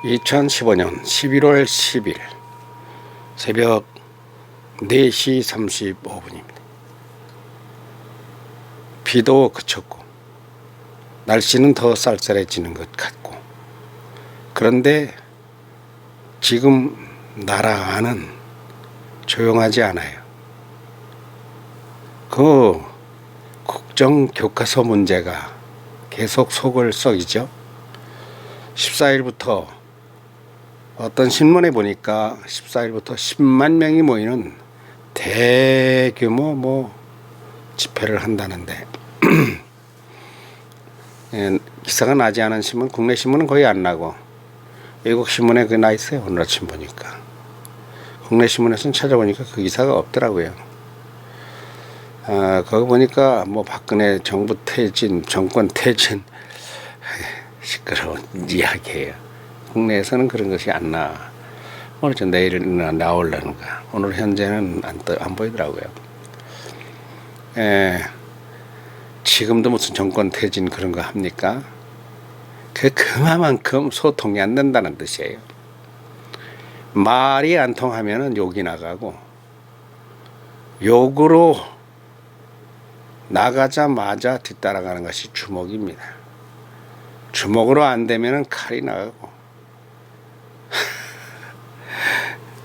2015년 11월 10일 새벽 4시 35분입니다. 비도 그쳤고 날씨는 더 쌀쌀해지는 것 같고, 그런데 지금 나라는 조용하지 않아요. 그 국정교과서 문제가 계속 속을 썩이죠. 14일부터 어떤 신문에 보니까 14일부터 10만 명이 모이는 대규모 집회를 한다는데 기사가 나지 않은 신문, 국내 신문은 거의 안 나고 외국 신문에 그 나 있어요. 오늘 아침 보니까. 국내 신문에서는 찾아보니까 그 기사가 없더라고요. 거기 보니까 박근혜 정부 퇴진, 정권 퇴진, 시끄러운 이야기예요. 국내에서는 그런 것이 안 나. 오늘 저 내일 나오려는가. 오늘 현재는 안 보이더라고요. 지금도 무슨 정권 퇴진 그런 거 합니까? 그만큼 소통이 안 된다는 뜻이에요. 말이 안 통하면은 욕이 나가고, 욕으로 나가자마자 뒤따라가는 것이 주먹입니다. 주먹으로 안 되면은 칼이 나가고.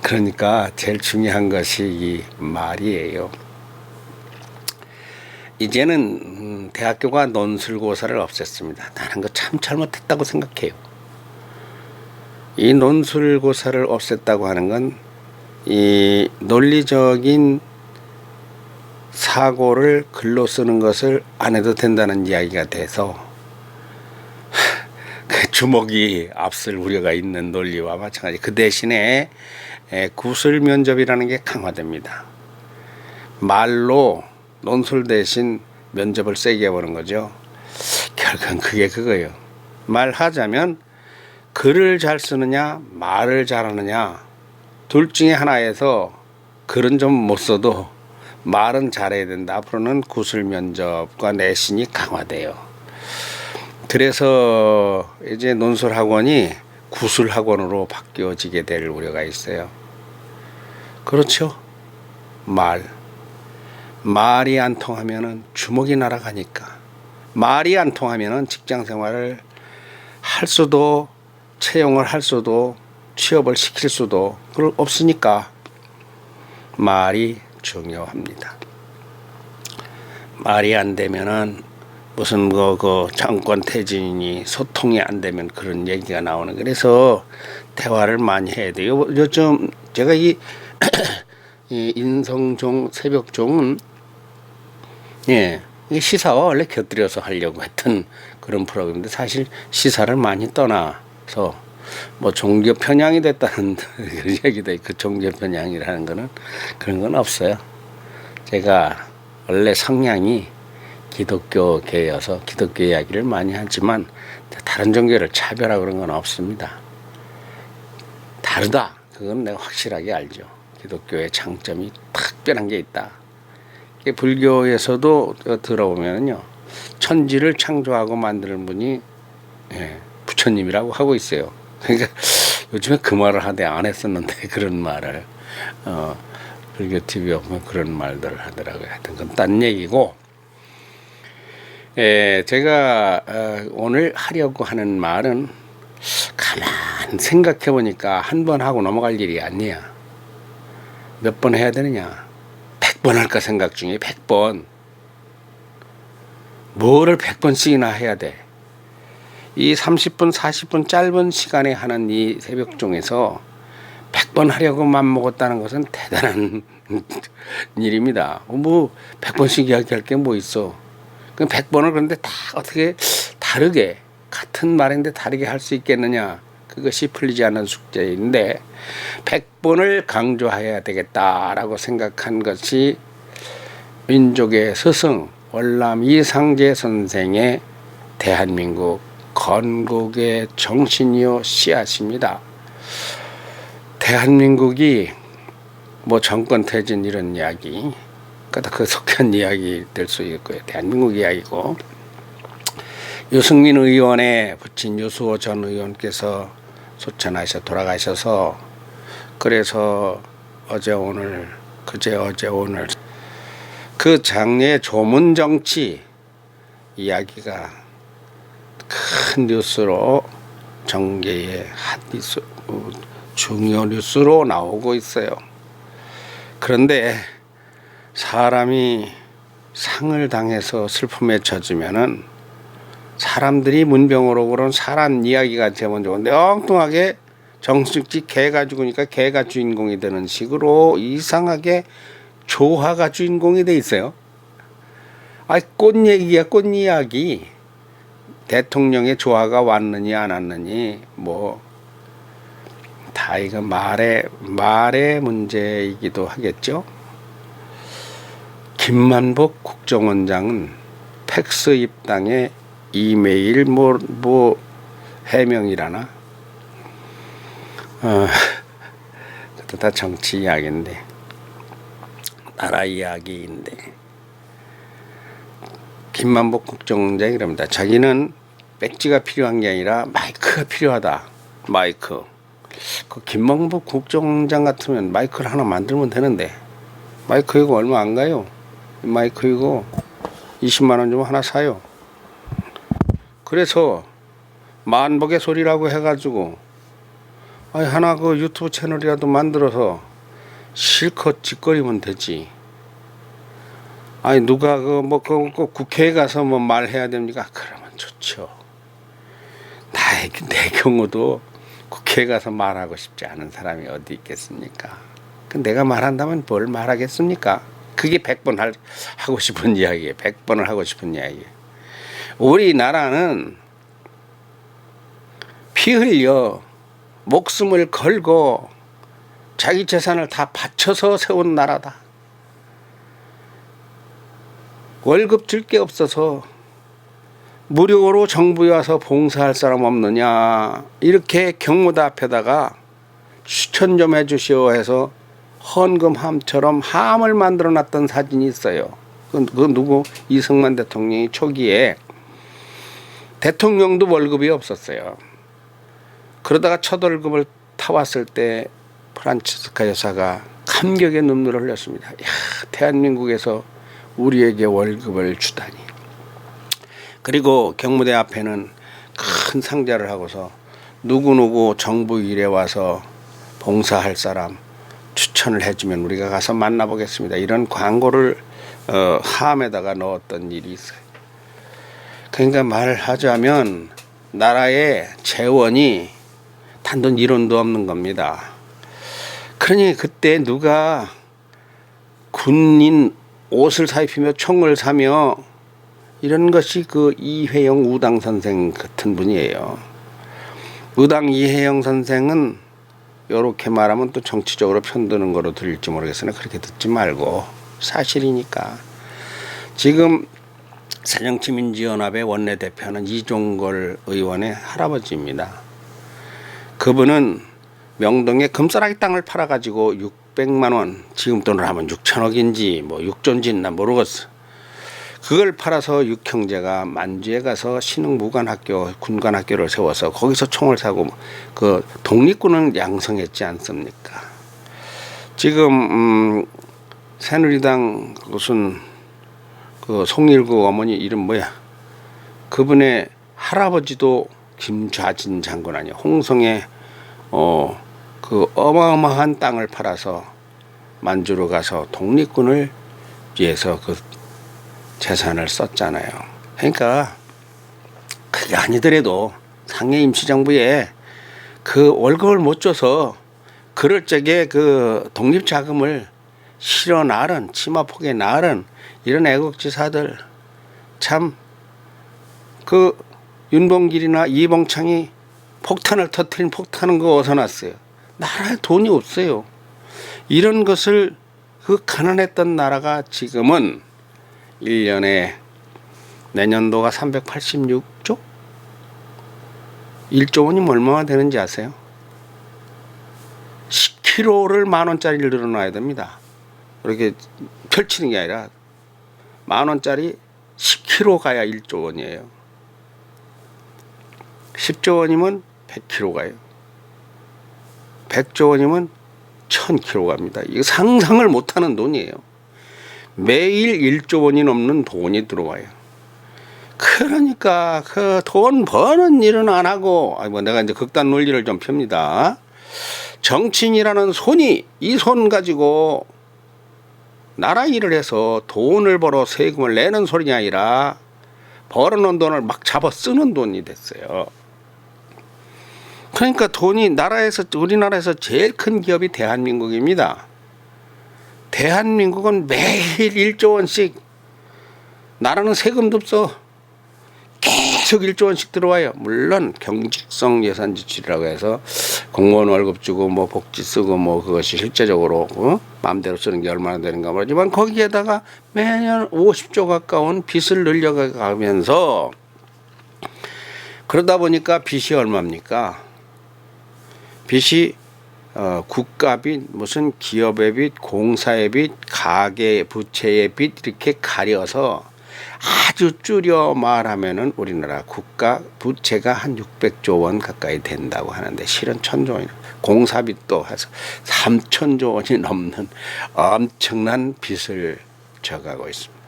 그러니까 제일 중요한 것이 이 말이에요. 이제는 대학교가 논술고사를 없앴습니다. 나는 거 참 잘못했다고 생각해요. 이 논술고사를 없앴다고 하는 건 이 논리적인 사고를 글로 쓰는 것을 안 해도 된다는 이야기가 돼서 그 주먹이 앞설 우려가 있는 논리와 마찬가지. 그 대신에 구술 면접이라는 게 강화됩니다. 말로 논술 대신 면접을 세게 해보는 거죠. 결국은 그게 그거예요. 말하자면 글을 잘 쓰느냐 말을 잘하느냐, 둘 중에 하나에서 글은 좀 못 써도 말은 잘해야 된다. 앞으로는 구술 면접과 내신이 강화돼요. 그래서 이제 논술 학원이 구술 학원으로 바뀌어지게 될 우려가 있어요. 그렇죠. 말이 안 통하면은 주먹이 날아가니까. 말이 안 통하면은 직장 생활을 할 수도, 채용을 할 수도, 취업을 시킬 수도 없으니까 말이 중요합니다. 말이 안 되면은 무슨 그 정권 퇴진이니 소통이 안 되면 그런 얘기가 나오는. 그래서 대화를 많이 해야 돼요. 요즘 제가 이 인성종 새벽종은 이 시사와 원래 곁들여서 하려고 했던 그런 프로그램인데, 사실 시사를 많이 떠나서 종교 편향이 됐다는 그런 얘기도 있고, 종교 편향이라는 거는 그런 건 없어요. 제가 원래 성향이 기독교계여서 기독교 이야기를 많이 하지만 다른 종교를 차별하고 그런 건 없습니다. 다르다, 그건 내가 확실하게 알죠. 기독교의 장점이 특별한 게 있다. 불교에서도 들어보면요, 천지를 창조하고 만드는 분이 부처님이라고 하고 있어요. 그러니까 요즘에 그 말을 하되 안 했었는데 그런 말을 불교 TV에 보면 그런 말들을 하더라고요. 하여튼 그건 딴 얘기고, 제가 오늘 하려고 하는 말은 가만 생각해 보니까 한 번 하고 넘어갈 일이 아니야. 몇 번 해야 되느냐? 100번 할까 생각 중에 100번. 뭐를 100번씩이나 해야 돼? 이 30분, 40분 짧은 시간에 하는 이 새벽종에서 100번 하려고 맘먹었다는 것은 대단한 일입니다. 100번씩 이야기할 게 뭐 있어? 그 100번을 그런데 다 어떻게 다르게, 같은 말인데 다르게 할 수 있겠느냐? 그것이 풀리지 않는 숙제인데 100번을 강조해야 되겠다라고 생각한 것이 민족의 스승 월남 이상제 선생의 대한민국 건국의 정신이요 씨앗입니다. 대한민국이 정권 퇴진 이런 이야기, 그 속한 이야기 될 수 있고요. 대한민국 이야기고, 유승민 의원에 붙인 유수호 전 의원께서 소천하셔 돌아가셔서, 그래서 어제 오늘 그제 어제 오늘 그 장례 조문 정치 이야기가 큰 뉴스로, 정계의 핫 뉴스, 중요 뉴스로 나오고 있어요. 그런데 사람이 상을 당해서 슬픔에 젖으면은 사람들이 문병으로 그런 사람 이야기가 되면 좋은데, 엉뚱하게 정숙지 개가 죽으니까 개가 주인공이 되는 식으로 이상하게 조화가 주인공이 돼 있어요. 꽃 얘기야, 꽃 이야기. 대통령의 조화가 왔느니 안 왔느니 뭐 다 이거 말의 문제이기도 하겠죠. 김만복 국정원장은 팩스 입당에 이메일 뭐 해명이라나, 그것도 다 정치 이야기인데, 나라 이야기인데, 김만복 국정원장이 그럽니다. 자기는 백지가 필요한 게 아니라 마이크가 필요하다. 마이크. 그 김만복 국정원장 같으면 마이크를 하나 만들면 되는데, 마이크 이거 얼마 안 가요. 마이크 이거 20만 원 주면 하나 사요. 그래서 만복의 소리라고 해가지고 하나 그 유튜브 채널이라도 만들어서 실컷 짓거리면 되지. 누가 그 국회에 가서 뭐 말해야 됩니까? 그러면 좋죠. 내 경우도 국회에 가서 말하고 싶지 않은 사람이 어디 있겠습니까? 내가 말한다면 뭘 말하겠습니까? 그게 100번 하고 싶은 이야기예요. 100번을 하고 싶은 이야기예요. 우리나라는 피 흘려 목숨을 걸고 자기 재산을 다 바쳐서 세운 나라다. 월급 줄 게 없어서 무료로 정부에 와서 봉사할 사람 없느냐, 이렇게 경무대 앞에다가 추천 좀 해주시오 해서 헌금함처럼 함을 만들어 놨던 사진이 있어요. 그 누구? 이승만 대통령이 초기에 대통령도 월급이 없었어요. 그러다가 첫 월급을 타왔을 때 프란치스카 여사가 감격의 눈물을 흘렸습니다. 대한민국에서 우리에게 월급을 주다니. 그리고 경무대 앞에는 큰 상자를 하고서 누구누구 정부 일에 와서 봉사할 사람 추천을 해주면 우리가 가서 만나보겠습니다. 이런 광고를 함에다가 넣었던 일이 있어요. 그러니까 말하자면 나라의 재원이 단돈 1원도 없는 겁니다. 그러니 그때 누가 군인 옷을 사입히며 총을 사며 이런 것이 그 이회영 우당 선생 같은 분이에요. 우당 이회영 선생은 요렇게 말하면 또 정치적으로 편드는 거로 들릴지 모르겠으나 그렇게 듣지 말고 사실이니까. 지금 새정치민주연합의 원내대표는 이종걸 의원의 할아버지입니다. 그분은 명동에 금싸라기 땅을 팔아가지고 600만 원, 지금 돈으로 하면 6천억인지 뭐 6조인지 나 모르겠어. 그걸 팔아서 육형제가 만주에 가서 신흥무관학교, 군관학교를 세워서 거기서 총을 사고 그 독립군을 양성했지 않습니까? 지금 새누리당 무슨 그 송일구 어머니 이름 뭐야? 그분의 할아버지도 김좌진 장군 아니야? 홍성에 그 어마어마한 땅을 팔아서 만주로 가서 독립군을 위해서 그 재산을 썼잖아요. 그러니까 그게 아니더라도 상해 임시정부에 그 월급을 못 줘서 그럴 적에 그 독립자금을 실어 나른 치마폭에 나른 이런 애국지사들 참 그 윤봉길이나 이봉창이 폭탄을 터뜨린 폭탄은 거 어디서 났어요? 나라에 돈이 없어요. 이런 것을 그 가난했던 나라가 지금은 1년에 내년도가 386조? 1조 원이면 얼마나 되는지 아세요? 10kg를 10,000원짜리를 늘어놔야 됩니다. 이렇게 펼치는 게 아니라 10,000원짜리 10kg 가야 1조 원이에요. 10조 원이면 100kg 가요. 100조 원이면 1000kg 갑니다. 이거 상상을 못하는 돈이에요. 매일 1조 원이 넘는 돈이 들어와요. 그러니까 그 돈 버는 일은 안 하고, 뭐 내가 이제 극단 논리를 좀 펴니다. 정치인이라는 손이, 이 손 가지고 나라 일을 해서 돈을 벌어 세금을 내는 소리가 아니라 벌어놓은 돈을 막 잡아 쓰는 돈이 됐어요. 그러니까 돈이 우리나라에서 제일 큰 기업이 대한민국입니다. 대한민국은 매일 1조 원씩, 나라는 세금도 없어. 계속 1조 원씩 들어와요. 물론 경직성 예산 지출이라고 해서 공무원 월급 주고 뭐 복지 쓰고 뭐 그것이 실제적으로 마음대로 쓰는 게 얼마나 되는가 모르지만, 거기에다가 매년 50조 가까운 빚을 늘려가면서, 그러다 보니까 빚이 얼마입니까? 빚이 국가 빚, 무슨 기업의 빚, 공사의 빚, 가계 부채의 빚, 이렇게 가려서 아주 줄여 말하면은 우리나라 국가 부채가 한 600조 원 가까이 된다고 하는데, 실은 1000조 원이, 공사빚도 해서 3000조 원이 넘는 엄청난 빚을 져가고 있습니다.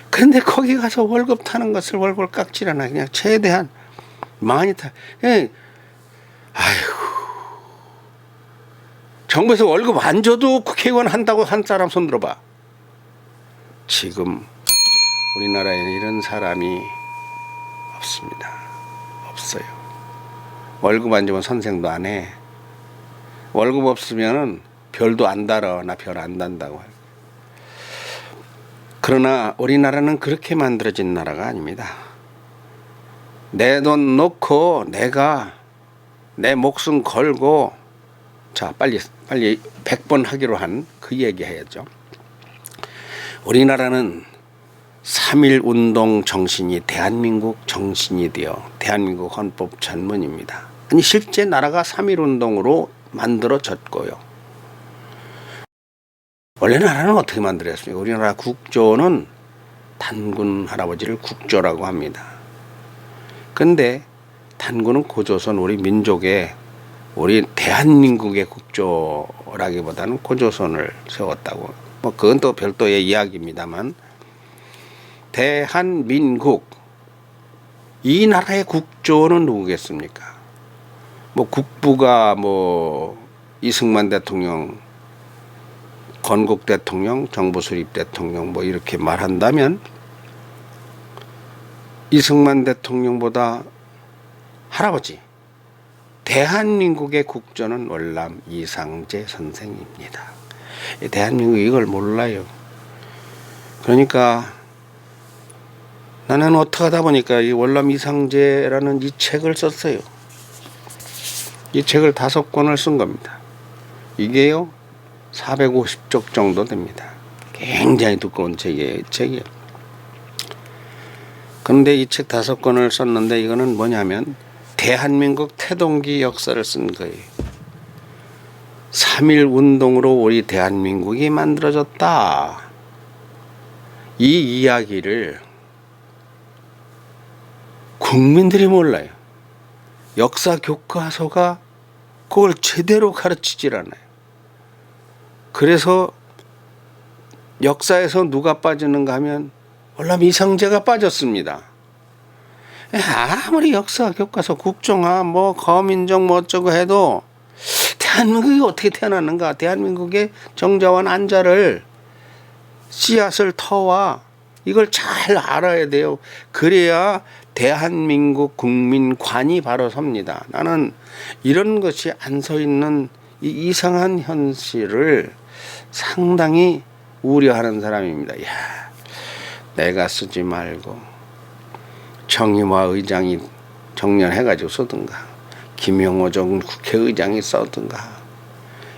그런데 거기 가서 월급 타는 것을 월급을 깎질 않아. 그냥 최대한 많이 타. 아이고, 정부에서 월급 안 줘도 국회의원 한다고 한 사람 손 들어봐. 지금 우리나라에는 이런 사람이 없습니다. 없어요. 월급 안 주면 선생도 안 해. 월급 없으면은 별도 안 달아. 나 별 안 단다고. 그러나 우리나라는 그렇게 만들어진 나라가 아닙니다. 내 돈 놓고 내가 내 목숨 걸고, 자, 빨리 100번 하기로 한 그 얘기 해야죠. 우리나라는 3.1 운동 정신이 대한민국 정신이 되어 대한민국 헌법 전문입니다. 아니, 실제 나라가 3.1 운동으로 만들어졌고요. 원래 나라는 어떻게 만들었습니까? 우리나라 국조는 단군 할아버지를 국조라고 합니다. 근데 단군은 고조선 우리 민족의, 우리 대한민국의 국조라기보다는 고조선을 세웠다고. 뭐 그건 또 별도의 이야기입니다만, 대한민국, 이 나라의 국조는 누구겠습니까? 뭐 국부가 뭐 이승만 대통령, 건국 대통령, 정부 수립 대통령 뭐 이렇게 말한다면, 이승만 대통령보다 할아버지, 대한민국의 국조는 월남 이상제 선생입니다. 대한민국 이걸 몰라요. 그러니까 나는 어떻게 하다 보니까 이 월남 이상제라는 이 책을 썼어요. 이 책을 5권을 쓴 겁니다. 이게요 450쪽 정도 됩니다. 굉장히 두꺼운 책이에요. 그런데 이 책 5권을 썼는데, 이거는 뭐냐면 대한민국 태동기 역사를 쓴 거예요. 3.1 운동으로 우리 대한민국이 만들어졌다. 이 이야기를 국민들이 몰라요. 역사 교과서가 그걸 제대로 가르치질 않아요. 그래서 역사에서 누가 빠지는가 하면 월남 이상제가 빠졌습니다. 아무리 역사 교과서 국정화 뭐 거민정 뭐 어쩌고 해도 대한민국이 어떻게 태어났는가, 대한민국의 정자와 난자를, 씨앗을 터와, 이걸 잘 알아야 돼요. 그래야 대한민국 국민관이 바로 섭니다. 나는 이런 것이 안 서 있는 이 이상한 현실을 상당히 우려하는 사람입니다. 야, 내가 쓰지 말고 정의화 의장이 정년해가지고 쓰든가, 김영호 전 국회의장이 쓰든가,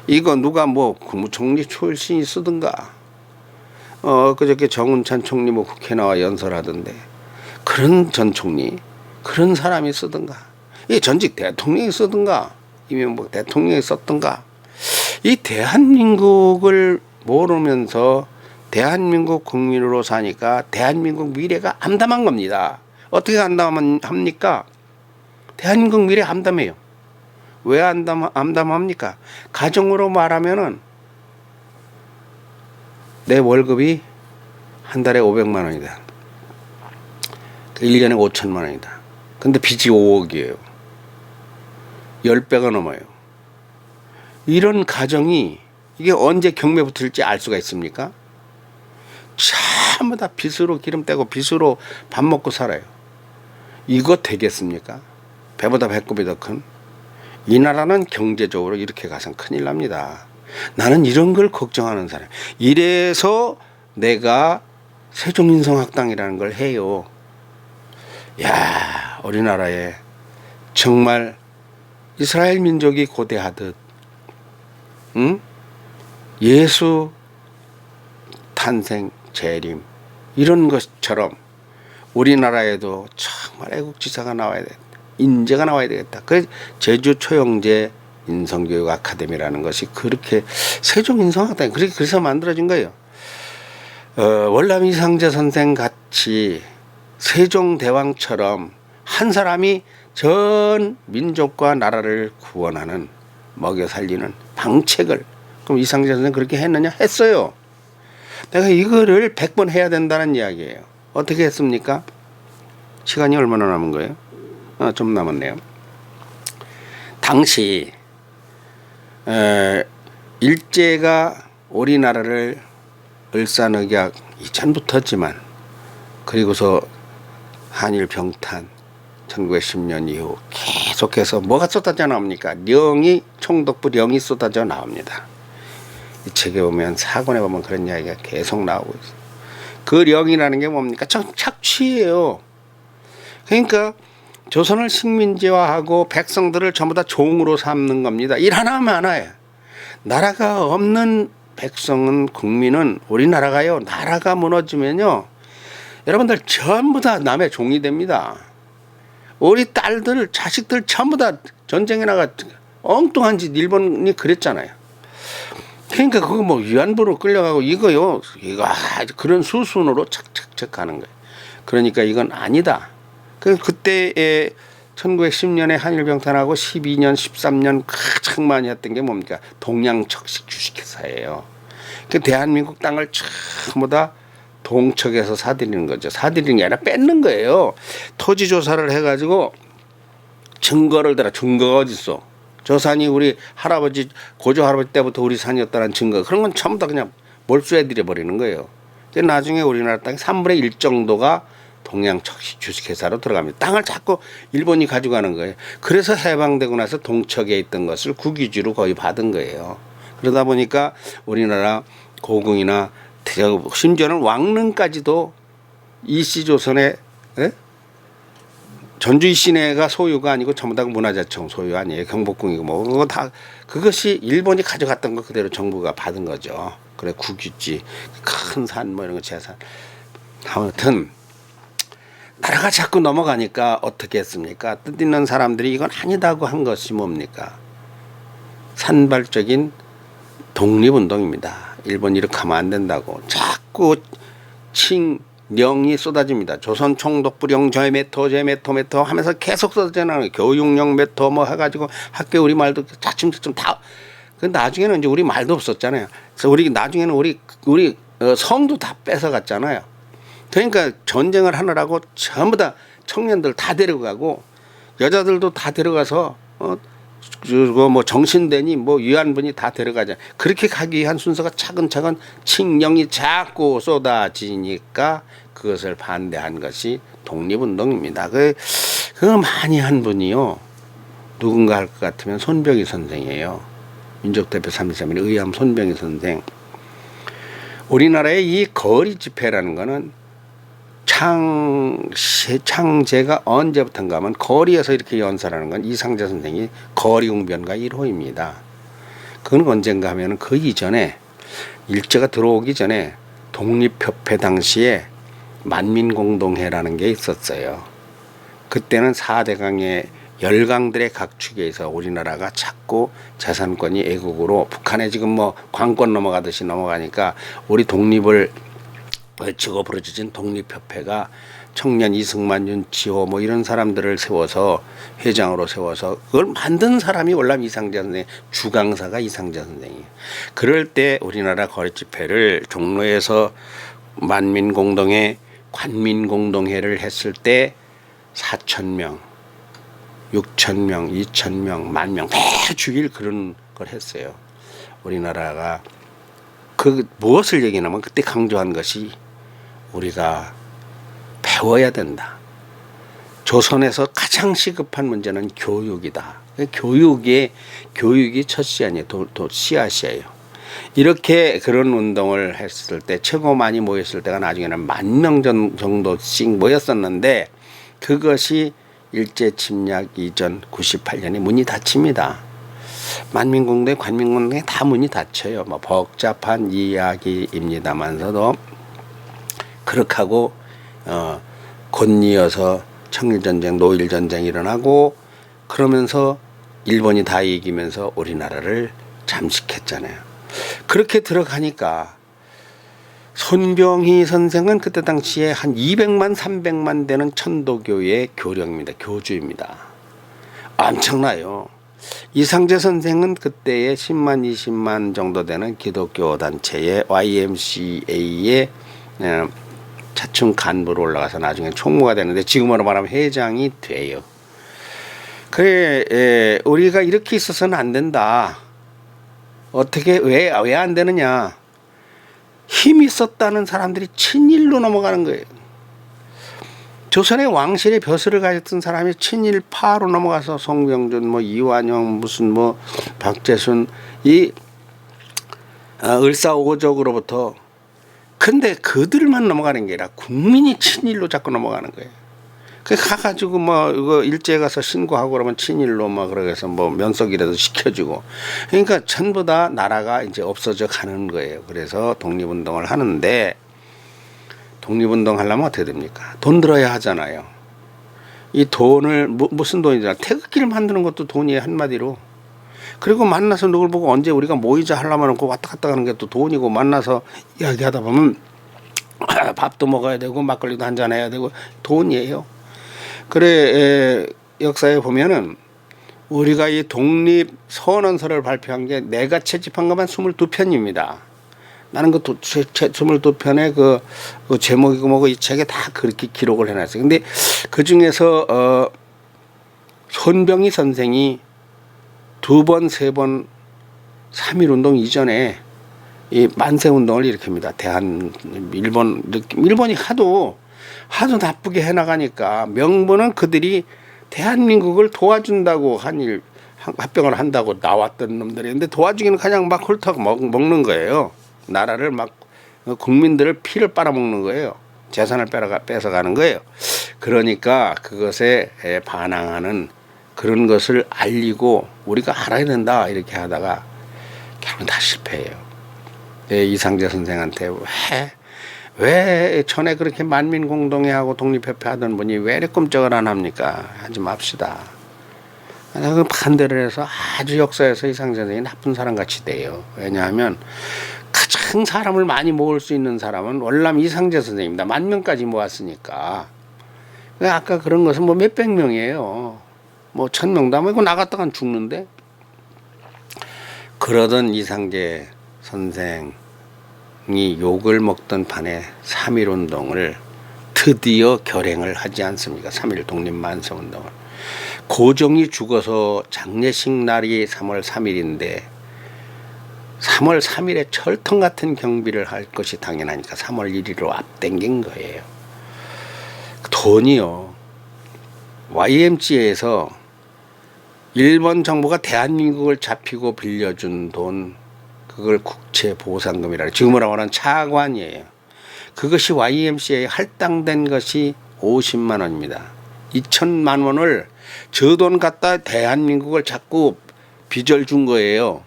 이거 누가 뭐 국무총리 출신이 쓰든가, 그저께 정운찬 총리 뭐 국회 나와 연설하던데, 그런 전 총리, 그런 사람이 쓰든가, 이 전직 대통령이 쓰든가, 이명박 대통령이 썼든가. 이 대한민국을 모르면서 대한민국 국민으로 사니까 대한민국 미래가 암담한 겁니다. 어떻게 암담합니까? 대한민국 미래 암담해요. 왜 암담합니까? 가정으로 말하면은 내 월급이 한 달에 500만 원이다. 1년에 5천만 원이다. 근데 빚이 5억이에요. 10배가 넘어요. 이런 가정이 이게 언제 경매 붙을지 알 수가 있습니까? 전부 다 빚으로 기름 떼고 빚으로 밥 먹고 살아요. 이거 되겠습니까? 배보다 배꼽이 더 큰. 이 나라는 경제적으로 이렇게 가선 큰일 납니다. 나는 이런 걸 걱정하는 사람. 이래서 내가 세종인성학당이라는 걸 해요. 야, 우리나라에 정말 이스라엘 민족이 고대하듯, 응? 예수 탄생, 재림 이런 것처럼 우리나라에도 정말 애국지사가 나와야 돼. 인재가 나와야 되겠다. 그 제주 초영제 인성교육 아카데미라는 것이 그렇게 세종인성학당이 그래서 만들어진 거예요. 월남 이상제 선생 같이 세종대왕처럼 한 사람이 전 민족과 나라를 구원하는, 먹여 살리는 방책을, 그럼 이상제 선생 그렇게 했느냐? 했어요. 내가 이거를 100번 해야 된다는 이야기예요. 어떻게 했습니까? 시간이 얼마나 남은 거예요? 좀 남았네요. 당시 일제가 우리나라를 을사늑약 이전부터지만, 그리고서 한일 병탄 1910년 이후 계속해서 뭐가 쏟아져 나옵니까? 령이, 총독부 령이 쏟아져 나옵니다. 이 책에 보면, 사권에 보면 그런 이야기가 계속 나오고 있어요. 그 령이라는 게 뭡니까? 착취예요. 그러니까 조선을 식민지화하고 백성들을 전부 다 종으로 삼는 겁니다. 일 하나만 하나에. 나라가 없는 백성은, 국민은, 우리나라가요, 나라가 무너지면요, 여러분들 전부 다 남의 종이 됩니다. 우리 딸들, 자식들 전부 다 전쟁에 나가 엉뚱한 짓, 일본이 그랬잖아요. 그러니까 그거 뭐 위안부로 끌려가고 이거 그런 수순으로 착착착 하는 거예요. 그러니까 이건 아니다. 그때에 1910년에 한일병탄하고 12년, 13년 가장 많이 했던 게 뭡니까? 동양척식 주식회사예요. 그 대한민국 땅을 전부 다 동척에서 사들이는 거죠. 사들이는 게 아니라 뺏는 거예요. 토지 조사를 해가지고 증거를 대라. 증거가 어디 있어? 저 산이 우리 할아버지, 고조 할아버지 때부터 우리 산이었다는 증거. 그런 건 전부 다 그냥 몰수해드려 버리는 거예요. 나중에 우리나라 땅 3분의 1 정도가 동양척식 주식회사로 들어갑니다. 땅을 자꾸 일본이 가져가는 거예요. 그래서 해방되고 나서 동척에 있던 것을 국유지로 거의 받은 거예요. 그러다 보니까 우리나라 고궁이나 심지어는 왕릉까지도 이씨조선의 전주이 시내가 소유가 아니고 전부 다 문화재청 소유 아니에요. 경복궁이고 뭐 그거 다 그것이 일본이 가져갔던 거 그대로 정부가 받은 거죠. 그래 국유지, 큰 산 뭐 이런 거 재산. 아무튼 나라가 자꾸 넘어가니까 어떻게 했습니까? 뜻있는 사람들이 이건 아니다고 한 것이 뭡니까? 산발적인 독립운동입니다. 일본 이렇게 하면 안 된다고 자꾸 칭령이 쏟아집니다. 조선 총독부령 저메토 하면서 계속 쏟아지는 교육령 메토 뭐 해가지고 학교 우리 말도 차츰차츰 다. 그 나중에는 이제 우리 말도 없었잖아요. 그래서 우리 나중에는 우리 성도 다 뺏어갔잖아요. 그러니까 전쟁을 하느라고 전부 다 청년들 다 데려가고 여자들도 다 데려가서 그거 뭐 정신대니 뭐 위안분이 다 데려가자. 그렇게 가기 위한 순서가 차근차근 칙령이 자꾸 쏟아지니까 그것을 반대한 것이 독립운동입니다. 그거 많이 한 분이요. 누군가 할 것 같으면 손병희 선생이에요. 민족대표 3.3일 의암 손병희 선생. 우리나라의 이 거리 집회라는 거는 창제가 언제부턴가 하면 거리에서 이렇게 연설하는 건 이상제 선생이 거리웅변가 1호입니다. 그건 언젠가 하면 그 이전에 일제가 들어오기 전에 독립협회 당시에 만민공동회라는 게 있었어요. 그때는 4대강의 열강들의 각축에서 우리나라가 자꾸 재산권이 애국으로 북한에 지금 뭐 관권 넘어가듯이 넘어가니까 우리 독립을 외치고 부르짖은 독립협회가 청년 이승만, 윤치호 뭐 이런 사람들을 세워서 회장으로 세워서 그걸 만든 사람이 월남 이상재 선생, 주강사가 이상재 선생이에요. 그럴 때 우리나라 거리 집회를 종로에서 만민공동회, 관민공동회를 했을 때 4,000명, 6,000명, 2,000명, 10,000명 매주일 그런 걸 했어요. 우리나라가 그 무엇을 얘기하냐면 그때 강조한 것이 우리가 배워야 된다. 조선에서 가장 시급한 문제는 교육이다. 교육이 첫 씨앗이에요. 씨앗이에요. 이렇게 그런 운동을 했을 때 최고 많이 모였을 때가 나중에는 10,000명 정도씩 모였었는데 그것이 일제 침략 이전 98년에 문이 닫힙니다. 만민공동회, 관민공동회 다 문이 닫혀요. 뭐 복잡한 이야기입니다만서도 그렇게 하고 곧이어서 청일전쟁, 노일전쟁이 일어나고 그러면서 일본이 다 이기면서 우리나라를 잠식했잖아요. 그렇게 들어가니까 손병희 선생은 그때 당시에 한 200만, 300만 되는 천도교의 교령입니다. 교주입니다. 엄청나요. 이상재 선생은 그때의 10만, 20만 정도 되는 기독교 단체의 YMCA의 차츰 간부로 올라가서 나중에 총무가 되는데 지금으로 말하면 회장이 돼요. 그래, 우리가 이렇게 있어서는 안 된다. 어떻게 왜 안 되느냐? 힘이 있었다는 사람들이 친일로 넘어가는 거예요. 조선의 왕실의 벼슬을 가졌던 사람이 친일파로 넘어가서 송병준, 뭐 이완용, 무슨 뭐 박재순 이 을사오적으로부터 근데 그들만 넘어가는 게 아니라 국민이 친일로 자꾸 넘어가는 거예요. 그 가가지고 뭐 이거 일제에 가서 신고하고 그러면 친일로 막 그러게서 뭐 면석이라도 시켜주고 그러니까 전부 다 나라가 이제 없어져 가는 거예요. 그래서 독립운동을 하는데 독립운동 하려면 어떻게 됩니까? 돈 들어야 하잖아요. 이 돈을 무슨 돈이냐? 태극기를 만드는 것도 돈이에요, 한마디로. 그리고 만나서 누굴 보고 언제 우리가 모이자 하려면 그 왔다 갔다 가는 게 또 돈이고 만나서 이야기하다 보면 밥도 먹어야 되고 막걸리도 한잔 해야 되고 돈이에요. 그래 역사에 보면은 우리가 이 독립 선언서를 발표한 게 내가 채집한 것만 22편입니다. 나는 그 22편의 그 제목이고 뭐고 이 책에 다 그렇게 기록을 해놨어요. 근데 그 중에서 손병희 선생이 2번, 3번 3.1운동 이전에 이 만세운동을 일으킵니다. 일본이 하도 나쁘게 해나가니까 명분은 그들이 대한민국을 도와준다고 합병을 한다고 나왔던 놈들인데 도와주기는 그냥 막 훑어 먹는 거예요. 나라를 막 국민들을 피를 빨아먹는 거예요. 재산을 뺏어가는 거예요. 그러니까 그것에 반항하는 그런 것을 알리고 우리가 알아야 된다 이렇게 하다가 결국은 다 실패해요. 이상재 선생한테 왜 전에 그렇게 만민공동회하고 독립협회 하던 분이 왜 이렇게 꼼짝을 안 합니까? 하지 맙시다. 그 반대를 해서 아주 역사에서 이상재 선생이 나쁜 사람같이 돼요. 왜냐하면 가장 사람을 많이 모을 수 있는 사람은 월남 이상재 선생입니다. 10,000명까지 모았으니까. 아까 그런 것은 뭐 몇백 명이에요. 뭐 1,000명도 안 모이고 나갔다간 죽는데. 그러던 이상재 선생이 욕을 먹던 판에 3.1운동을 드디어 결행을 하지 않습니까? 3.1 독립만세운동을. 고종이 죽어서 장례식 날이 3월 3일인데 3월 3일에 철통 같은 경비를 할 것이 당연하니까 3월 1일로 앞당긴 거예요. 돈이요. YMCA에서 일본 정부가 대한민국을 잡히고 빌려준 돈, 그걸 국채보상금이라 지금으로 말하는 차관이에요. 그것이 YMCA에 할당된 것이 50만 원입니다. 2천만 원을 저 돈 갖다 대한민국을 자꾸 빚을 준 거예요.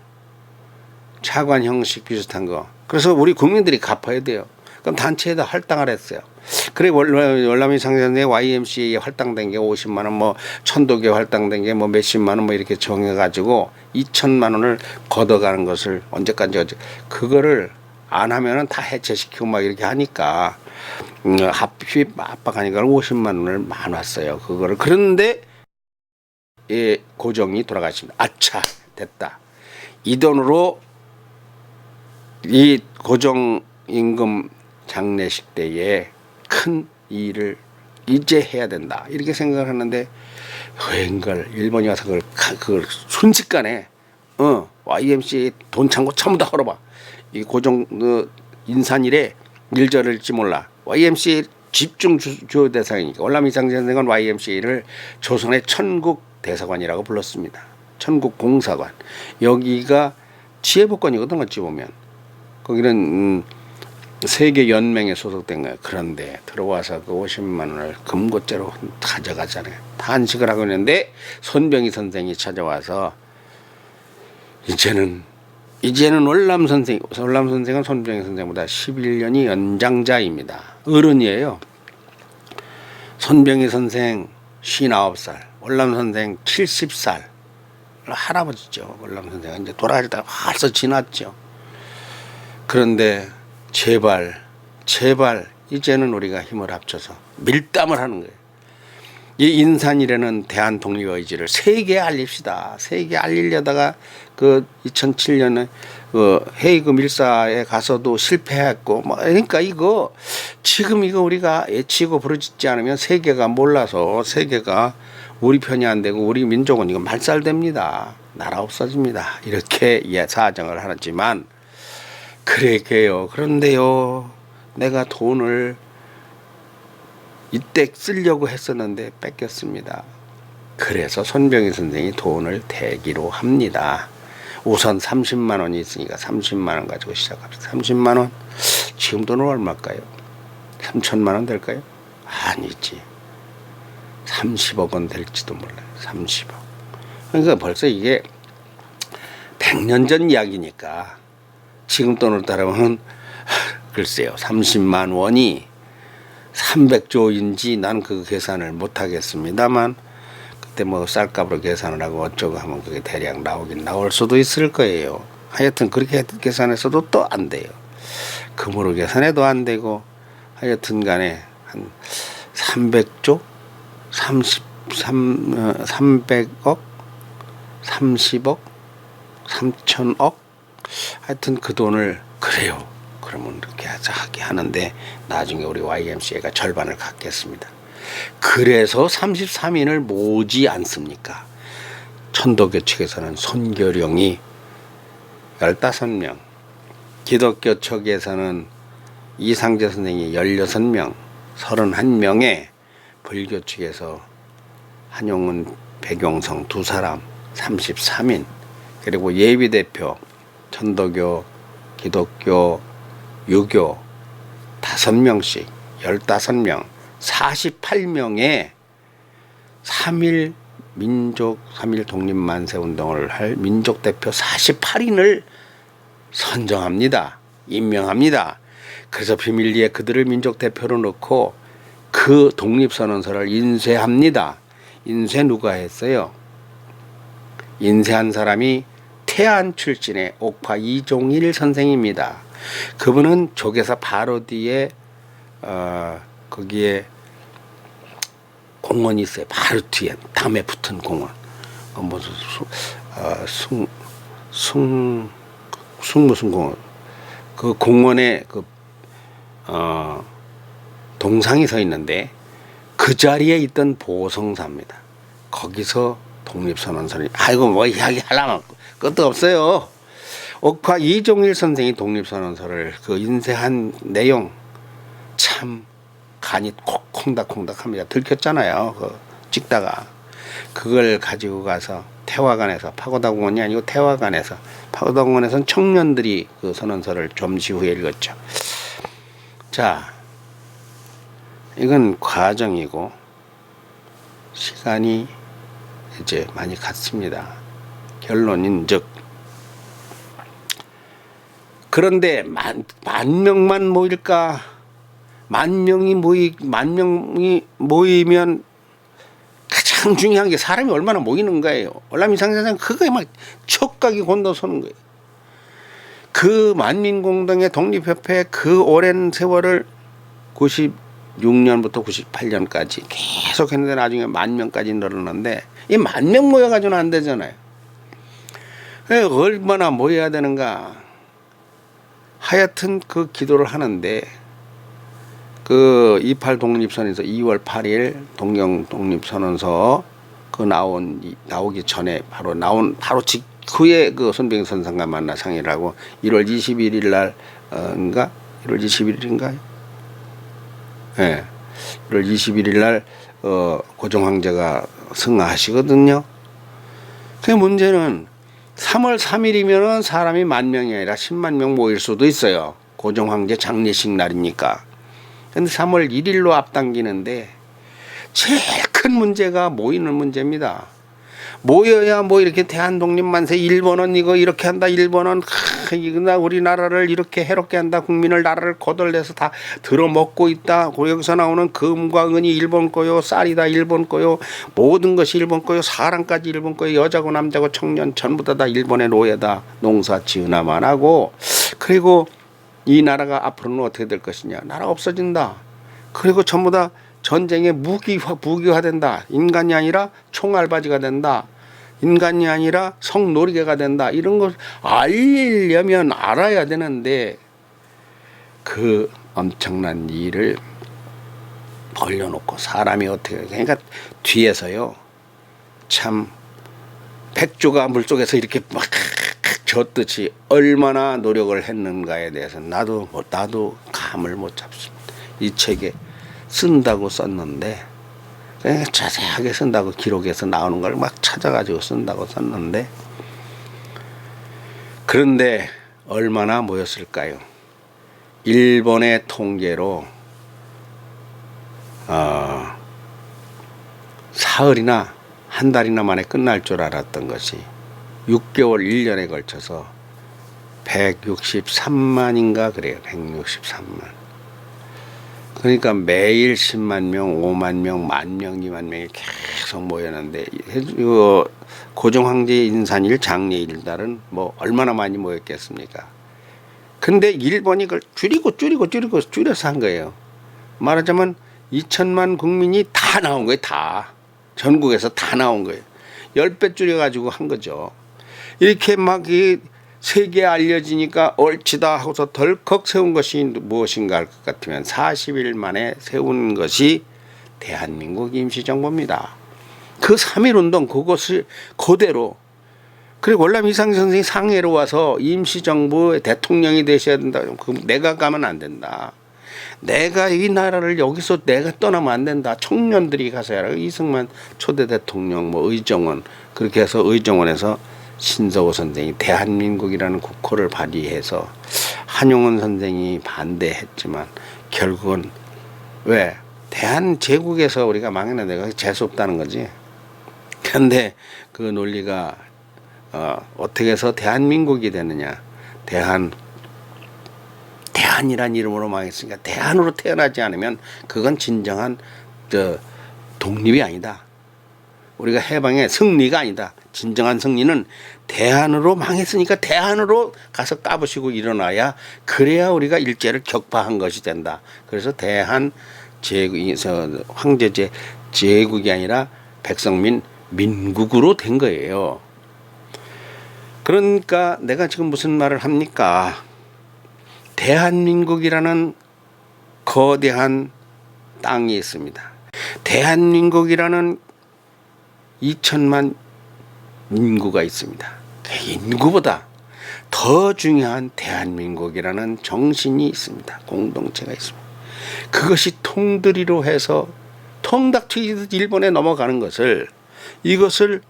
차관 형식 비슷한 거. 그래서 우리 국민들이 갚아야 돼요. 그럼 단체에다 할당을 했어요. 그래 월남 이상재 선생의 YMCA에 할당된 게 50만 원, 뭐 천도교 할당된 게 뭐 몇십만 원 뭐 이렇게 정해가지고 2천만 원을 걷어가는 것을 언제까지 그거를 안 하면은 다 해체시키고 막 이렇게 하니까 합입 압박하니까 50만 원을 많았어요. 그거를. 그런데 예, 고종이 돌아가십니다. 아차, 됐다. 이 돈으로 이 고종 임금 장례식 때에 큰 일을 이제 해야 된다. 이렇게 생각을 하는데 웬걸 일본이 와서 그걸 순식간에 YMCA 돈 창고 전부 다 헐어봐. 이 고종 인산일에 일절일지 몰라. YMCA 집중 주요 대상이니까 월남 이상 선생은 YMCA를 조선의 천국 대사관이라고 불렀습니다. 천국 공사관. 여기가 지혜복권이거든 어찌 보면. 거기는 세계 연맹에 소속된 거예요. 그런데 들어와서 그 50만 원을 금고째로 가져가잖아요. 단식을 하고 있는데 손병희 선생이 찾아와서 이제는 월남 선생은 손병희 선생보다 11년이 연장자입니다. 어른이에요. 손병희 선생 59살, 월남 선생 70살. 할아버지죠. 월남 선생은 이제 돌아가시다가 벌써 지났죠. 그런데 제발 이제는 우리가 힘을 합쳐서 밀담을 하는 거예요. 이 인산이라는 대한 독립 의지를 세계에 알립시다. 세계에 알리려다가 그 2007년에 그 헤이그 밀사에 가서도 실패했고 그러니까 이거 지금 이거 우리가 애치고 부르짖지 않으면 세계가 몰라서 세계가 우리 편이 안 되고 우리 민족은 이거 말살됩니다. 나라 없어집니다. 이렇게 사정을 하지만 그러게요. 그런데요, 내가 돈을 이때 쓰려고 했었는데 뺏겼습니다. 그래서 손병희 선생이 돈을 대기로 합니다. 우선 30만 원이 있으니까 30만 원 가지고 시작합시다. 30만 원? 지금 돈은 얼마일까요? 3천만 원 될까요? 아니지. 30억 원 될지도 몰라요. 30억. 그러니까 벌써 이게 100년 전 이야기니까 지금 돈으로 따르면 글쎄요 30만 원이 300조인지 난 그 계산을 못하겠습니다만 그때 뭐 쌀값으로 계산을 하고 어쩌고 하면 그게 대략 나올 수도 있을 거예요. 하여튼 그렇게 계산해서도 또 안 돼요. 금으로 계산해도 안 되고 하여튼 간에 한 300조 300억 30억 3천억 하여튼 그 돈을 그래요. 그러면 이렇게 하게 하는데 나중에 우리 YMCA가 절반을 갖겠습니다. 그래서 33인을 모지 않습니까? 천도교 측에서는 손교령이 15명, 기독교 측에서는 이상재 선생이 16명, 31명에 불교 측에서 한용운, 백용성 두 사람 33인, 그리고 예비대표 천도교, 기독교, 유교 5명씩 15명 48명의 3.1 민족 3.1 독립만세운동을 할 민족대표 48인을 선정합니다. 임명합니다. 그래서 비밀리에 그들을 민족대표로 넣고 그 독립선언서를 인쇄합니다. 인쇄 누가 했어요? 인쇄한 사람이 태안 출신의 옥파 이종일 선생입니다. 그분은 조계사 바로 뒤에 거기에 공원이 있어요. 바로 뒤에 담에 붙은 공원. 무슨 무슨 공원. 그 공원에 동상이 서 있는데 그 자리에 있던 보성사입니다. 거기서 독립선언서를 아이고 뭐 이야기하려면 끝도 없어요. 옥화 이종일 선생이 독립선언서를 그 인쇄한 내용 참 간이 콩닥콩닥합니다. 들켰잖아요. 찍다가 그걸 가지고 가서 태화관에서 파고다공원이 아니고 태화관에서 파고다공원에서는 청년들이 그 선언서를 점시 후에 읽었죠. 자, 이건 과정이고 시간이 이제 많이 갔습니다. 결론인 즉 그런데 만 명만 모일까? 만 명이 모이면 가장 중요한 게 사람이 얼마나 모이는 거예요. 월남 이상선생 그거에 막 촉각이 곤도서는 거예요. 그 만민공동의 독립협회 그 오랜 세월을 96년부터 98년까지 계속 했는데 나중에 10,000명까지 늘었는데 이 10,000명 모여가지고는 안 되잖아요. 얼마나 모여야 되는가. 하여튼 그 기도를 하는데 그 28 독립선언서 2월 8일 동경 독립선언서 그 나오기 전에 바로 직후에 그 손병희 선생과 만나 상의를 하고 1월 21일 날인가 1월 21일인가요? 예. 1월 21일 날 고종 황제가 승하하시거든요. 그 문제는 3월 3일이면은 사람이 10,000명이 아니라 10만 명 모일 수도 있어요. 고종 황제 장례식 날이니까. 근데 3월 1일로 앞당기는데 제일 큰 문제가 모이는 문제입니다. 모여야 뭐 이렇게 대한독립만세 일본은 이거 이렇게 한다. 일본은 우리나라를 이렇게 해롭게 한다. 국민을 나라를 거덜내서 다 들어먹고 있다. 여기서 나오는 금과 은이 일본 거요. 쌀이다 일본 거요. 모든 것이 일본 거요. 사람까지 일본 거요. 여자고 남자고 청년 전부 다 일본의 노예다. 농사 지으나만 하고. 그리고 이 나라가 앞으로는 어떻게 될 것이냐. 나라 없어진다. 그리고 전부 다 전쟁에 무기화된다. 인간이 아니라 총알바지가 된다. 인간이 아니라 성노리개가 된다. 이런 걸 알리려면 알아야 되는데 그 엄청난 일을 벌려놓고 사람이 어떻게 그러니까 뒤에서요 참 백조가 물속에서 이렇게 막 젖듯이 얼마나 노력을 했는가에 대해서 나도 감을 못 잡습니다. 이 책에 쓴다고 썼는데 자세하게 쓴다고 기록에서 나오는 걸 막 찾아가지고 쓴다고 썼는데 그런데 얼마나 모였을까요? 일본의 통계로 사흘이나 한 달이나 만에 끝날 줄 알았던 것이 6개월 1년에 걸쳐서 163만인가 그래요. 163만. 그러니까 매일 10만 명, 5만 명, 10,000명, 2만 명이 계속 모였는데 고종 황제 인산일 장례일 날은 뭐 얼마나 많이 모였겠습니까? 근데 일본이 그걸 줄여서 한 거예요. 말하자면 2천만 국민이 다 나온 거예요. 다. 전국에서 다 나온 거예요. 10배 줄여가지고 한 거죠. 이렇게 막 세계에 알려지니까 옳지다 하고서 덜컥 세운 것이 무엇인가 할 것 같으면 40일 만에 세운 것이 대한민국 임시정부입니다. 그 3.1운동 그것을 그대로 그리고 월남 이상식 선생이 상해로 와서 임시정부의 대통령이 되셔야 된다. 내가 가면 안 된다. 내가 이 나라를 여기서 내가 떠나면 안 된다. 청년들이 가서 해라. 이승만 초대 대통령 뭐 의정원 그렇게 해서 의정원에서 신서호 선생이 대한민국이라는 국호를 발휘해서 한용운 선생이 반대했지만 결국은 왜 대한제국에서 우리가 망했는데 내가 재수없다는 거지. 그런데 그 논리가 어떻게 해서 대한민국이 되느냐. 대한이란 이름으로 망했으니까 대한으로 태어나지 않으면 그건 진정한 독립이 아니다. 우리가 해방의 승리가 아니다. 진정한 승리는 대한으로 망했으니까 대한으로 가서 까부시고 일어나야 그래야 우리가 일제를 격파한 것이 된다. 그래서 대한 황제제 제국이 아니라 백성민 민국으로 된 거예요. 그러니까 내가 지금 무슨 말을 합니까? 대한민국이라는 거대한 땅이 있습니다. 대한민국이라는 2천만 인구가 있습니다. 인구보다 더 중요한 대한민국이라는 정신이 있습니다. 공동체가 있습니다. 그것이 통들이로 해서 통닭튀기듯 일본에 넘어가는 것을 이것을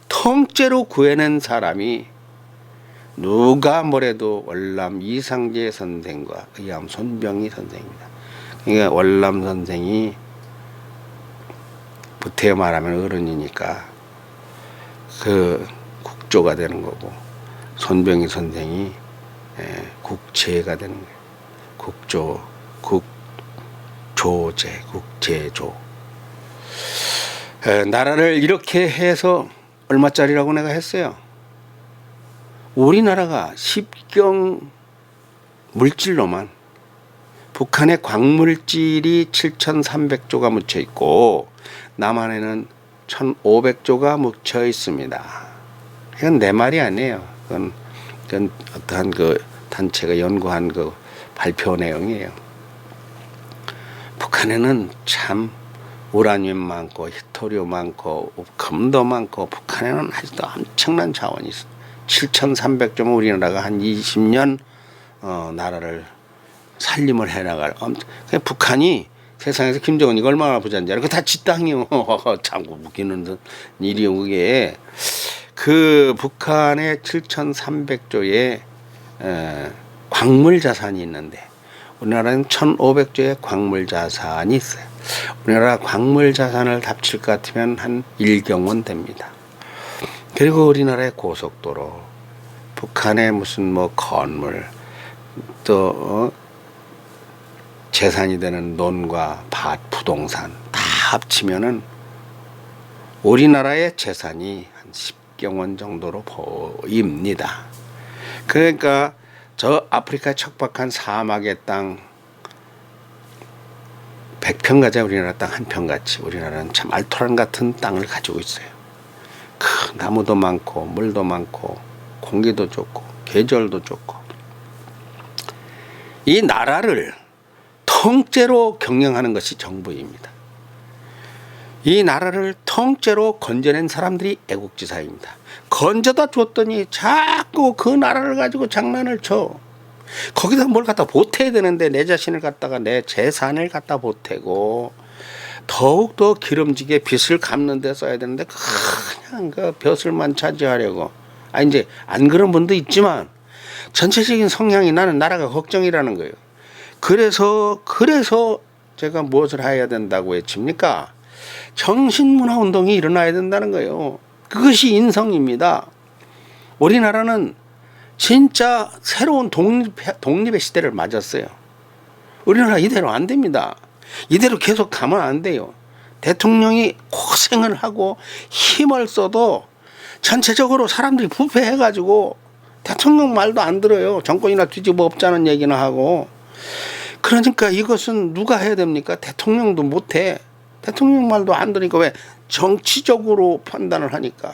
통째로 구해낸 사람이 누가 뭐래도 월남 이상제 선생과 의암 손병희 선생입니다. 그러니까 월남 선생이 부태어 말하면 어른이니까 그 국조가 되는 거고 손병희 선생이 국제가 되는 거예요. 국조, 국조제, 국제조. 나라를 이렇게 해서 얼마짜리라고 내가 했어요. 우리나라가 십경 물질로만 북한에 광물질이 7,300조가 묻혀 있고 남한에는 1,500조가 묻혀 있습니다. 이건 내 말이 아니에요. 그건 어떠한 그 단체가 연구한 그 발표 내용이에요. 북한에는 참 우라늄 많고 히토리움 많고 금도 많고 북한에는 아직도 엄청난 자원이 있어. 7,300조면 우리나라가 한 20년 나라를 살림을 해나갈. 북한이 세상에서 김정은이가 얼마나 부자인지 알아? 그거 다 지 땅이요. 참 웃기는 일이요 그게. 그 북한의 7,300조의 광물 자산이 있는데 우리나라는 1,500조의 광물 자산이 있어요. 우리나라 광물 자산을 합칠 것 같으면 한 1경원 됩니다. 그리고 우리나라의 고속도로, 북한의 무슨 뭐 건물, 또 재산이 되는 논과 밭, 부동산 다 합치면은 우리나라의 재산이 한 10경원 정도로 보입니다. 그러니까 저 아프리카 척박한 사막의 땅 100평가자 우리나라 땅 1평같이 우리나라는 참 알토란 같은 땅을 가지고 있어요. 큰 나무도 많고 물도 많고 공기도 좋고 계절도 좋고 이 나라를 통째로 경영하는 것이 정부입니다. 이 나라를 통째로 건져낸 사람들이 애국지사입니다. 건져다 줬더니 자꾸 그 나라를 가지고 장난을 쳐. 거기다 뭘 갖다 보태야 되는데 내 자신을 갖다가 내 재산을 갖다 보태고 더욱더 기름지게 빚을 갚는 데 써야 되는데 그냥 그 벼슬만 차지하려고. 이제 안 그런 분도 있지만 전체적인 성향이 나는 나라가 걱정이라는 거예요. 그래서 제가 무엇을 해야 된다고 외칩니까? 정신문화운동이 일어나야 된다는 거예요. 그것이 인성입니다. 우리나라는 진짜 새로운 독립의 시대를 맞았어요. 우리나라 이대로 안 됩니다. 이대로 계속 가면 안 돼요. 대통령이 고생을 하고 힘을 써도 전체적으로 사람들이 부패해가지고 대통령 말도 안 들어요. 정권이나 뒤집어 엎자는 얘기나 하고. 그러니까 이것은 누가 해야 됩니까? 대통령도 못해. 대통령 말도 안 들으니까 왜? 정치적으로 판단을 하니까.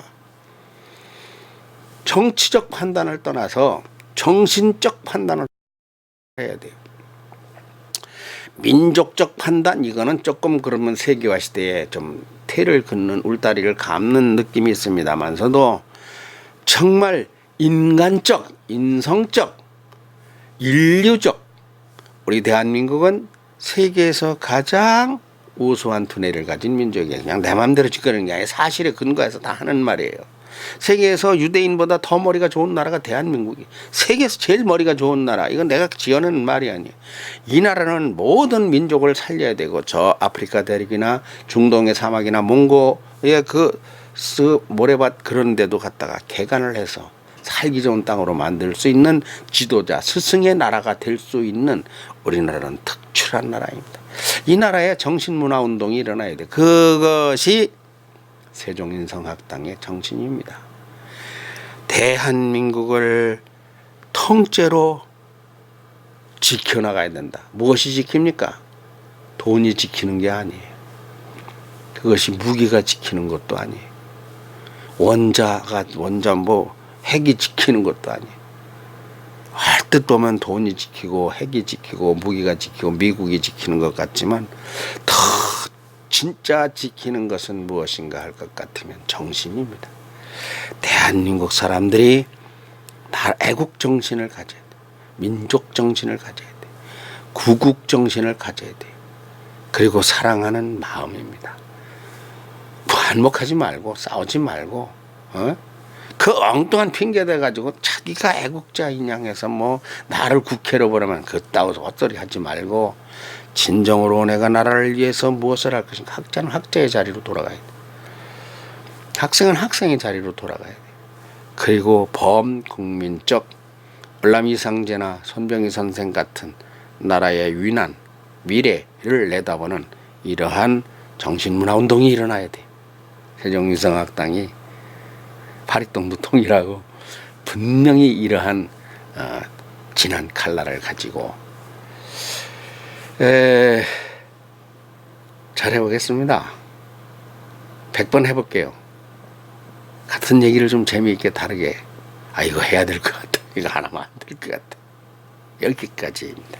정치적 판단을 떠나서 정신적 판단을 해야 돼요. 민족적 판단, 이거는 조금 그러면 세계화 시대에 좀 태를 긋는 울다리를 감는 느낌이 있습니다만서도 정말 인간적, 인성적, 인류적, 우리 대한민국은 세계에서 가장 우수한 두뇌를 가진 민족이에요. 그냥 내 마음대로 짓거리는 게 아니라 사실에 근거해서 다 하는 말이에요. 세계에서 유대인보다 더 머리가 좋은 나라가 대한민국이에요. 세계에서 제일 머리가 좋은 나라. 이건 내가 지어내는 말이 아니에요. 이 나라는 모든 민족을 살려야 되고 저 아프리카 대륙이나 중동의 사막이나 몽고의 그 모래밭 그런 데도 갖다가 개간을 해서 살기 좋은 땅으로 만들 수 있는 지도자, 스승의 나라가 될 수 있는 우리나라는 특출한 나라입니다. 이 나라에 정신문화운동이 일어나야 돼. 그것이 세종인성학당의 정신입니다. 대한민국을 통째로 지켜나가야 된다. 무엇이 지킵니까? 돈이 지키는 게 아니에요. 그것이 무기가 지키는 것도 아니에요. 원자 핵이 지키는 것도 아니에요. 할 듯 보면 돈이 지키고 핵이 지키고 무기가 지키고 미국이 지키는 것 같지만 더 진짜 지키는 것은 무엇인가 할 것 같으면 정신입니다. 대한민국 사람들이 애국 정신을 가져야 돼. 민족 정신을 가져야 돼. 구국 정신을 가져야 돼. 그리고 사랑하는 마음입니다. 반목하지 말고 싸우지 말고 그 엉뚱한 핑계 대가지고 자기가 애국자인 양해서 뭐 나를 국회로 보내면 그따위 헛소리 하지 말고 진정으로 내가 나라를 위해서 무엇을 할 것인가. 학자는 학자의 자리로 돌아가야 돼. 학생은 학생의 자리로 돌아가야 돼. 그리고 범국민적 월남이상제나 손병희 선생 같은 나라의 위난 미래를 내다보는 이러한 정신문화운동이 일어나야 돼. 세종인성학당이 파리똥도 통일하고 분명히 이러한 진한 칼날을 가지고 잘 해보겠습니다. 100번 해볼게요. 같은 얘기를 좀 재미있게 다르게. 이거 해야 될 것 같아. 이거 하나만 안 될 것 같아. 여기까지입니다.